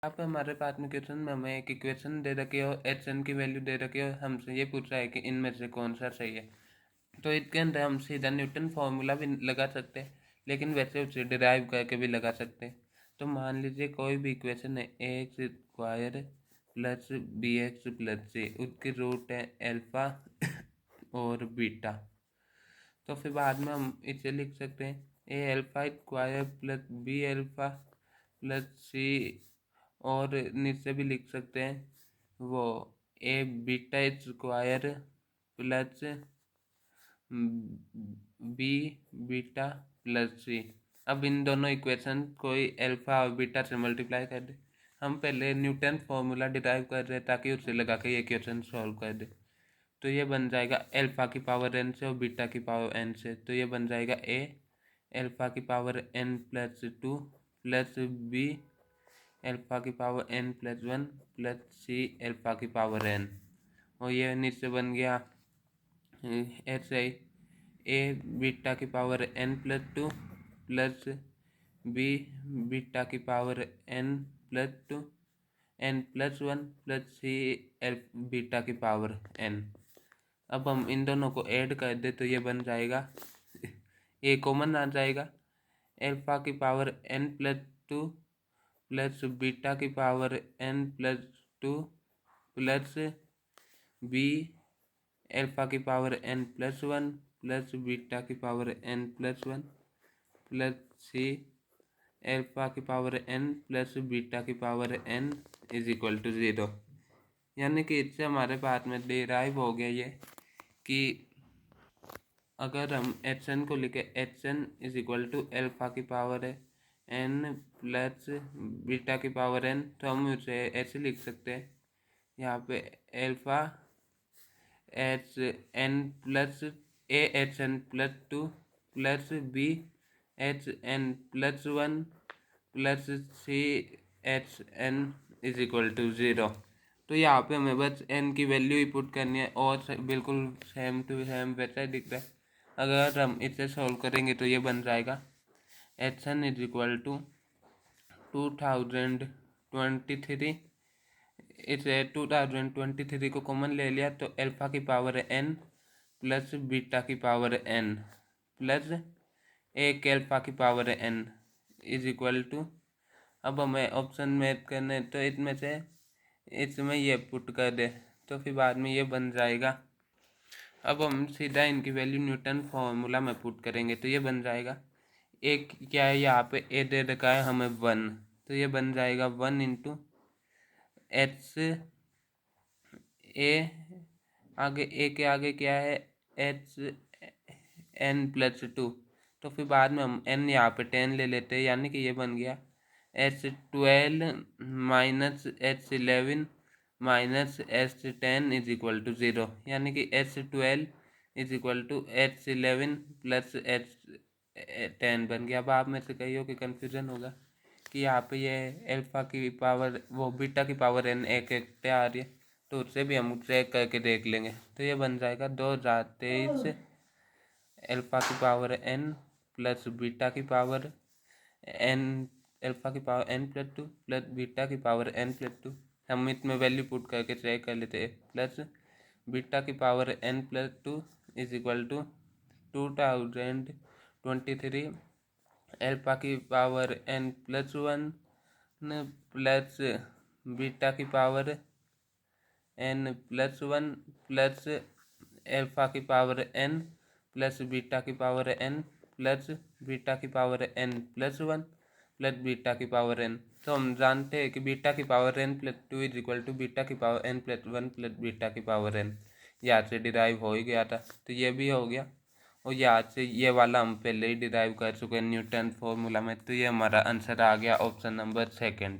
यहाँ पे हमारे पास में क्वेश्चन में हमें एक इक्वेशन दे रखी है और एच एन की वैल्यू दे रखी है और हमसे ये पूछ रहा है कि इनमें से कौन सा सही है। तो इसके अंदर हम सीधा न्यूटन फॉर्मूला भी लगा सकते हैं, लेकिन वैसे उसे डिराइव करके भी लगा सकते हैं। तो मान लीजिए कोई भी इक्वेशन है A X square plus B X plus C, उसकी रूट है एल्फा और बीटा। तो फिर बाद में हम इसे लिख सकते हैं A alpha square plus B alpha plus C, और नीचे भी लिख सकते हैं वो A beta square plus B beta plus C. अब इन दोनों इक्वेशन कोई अल्फा और बीटा से मल्टीप्लाई कर दे। हम पहले न्यूटन फॉर्मूला डिराइव कर रहे हैं ताकि उससे लगा के ये क्वेश्चन सॉल्व कर दे। तो ये बन जाएगा अल्फा की पावर एन से और बीटा की पावर एन से। तो ये बन जाएगा ए अल्फा की power N plus 2 plus B alpha की power N plus 1 plus C alpha की पावर एन। और ये नीचे बन गया ऐसे ए बीटा की power N plus 2 plus B beta की power N plus 2 N plus 1 plus C beta की पावर एन। अब हम इन दोनों को ऐड कर दे तो ये बन जाएगा ए कॉमन आ जाएगा अल्फा की power N plus 2 plus beta की power N plus 2 plus B alpha की power N plus 1 plus beta की power N plus 1 plus C alpha की पावर एन प्लस बीटा की power N is equal to 0। यानी कि इससे हमारे पास में डिराइव हो गया ये कि अगर हम एच एन को लिखे H N is equal to alpha की पावर है एन प्लस बीटा की पावर एन, तो हम उसे ऐसे लिख सकते हैं यहाँ पे alpha H N plus A H N plus 2 plus B H N plus 1 plus C H N is equal to 0। तो यहाँ पे हमें बस एन की वैल्यू ही पुट करनी है और बिल्कुल सेम टू सेम वैसा ही दिख रहा है। अगर हम इसे सॉल्व करेंगे तो ये बन जाएगा H N is equal to 2023। इसे 2023 को कॉमन ले लिया तो अल्फा की पावर एन प्लस बीटा की पावर एन प्लस एक अल्फा की power N is equal to, अब हमें ऑप्शन में करने तो इसमें ये पुट कर दे तो फिर बाद में ये बन जाएगा। अब हम सीधा इनकी वैल्यू न्यूटन फॉर्मूला में पुट करेंगे तो ये बन जाएगा एक क्या है यहाँ पे ए दे रखा है हमें 1, तो ये बन जाएगा 1 इंटू एच ए, आगे ए के आगे क्या है एच एन प्लस 2। तो फिर बाद में हम एन यहाँ पे 10 ले लेते हैं, यानी कि ये बन गया H12 minus H11 minus H10 is equal to 0। यानी कि H12 is equal to H11 plus H10 बन गया। अब आप में से कहियो कि कन्फ्यूजन होगा कि यहाँ पे ये अल्फा की पावर वो बीटा की पावर एन एक एक आ रही है, तो उससे भी हम चेक करके देख लेंगे। तो ये बन जाएगा 2023 अल्फा की पावर एन प्लस बीटा की पावर एन अल्फा की power N plus 2 plus beta की पावर एन प्लस 2। हम इसमें वैल्यू पुट करके चेक कर लेते हैं। प्लस बीटा की power N plus 2 is equal to 2023 alpha की power N plus 1 plus beta की power N plus 1 plus alpha की पावर एन प्लस बीटा की पावर एन प्लस बीटा की power N plus 1 plus beta की power N. तो हम जानते हैं कि बीटा की power N plus 2 is equal to beta की power N plus 1 plus beta की पावर एन। यहाँ से डिराइव हो ही गया था, तो ये भी हो गया। और यहाँ से ये वाला हम पहले ही डिराइव कर चुके हैं न्यूटन फॉर्मूला में। तो ये हमारा आंसर आ गया ऑप्शन नंबर 2।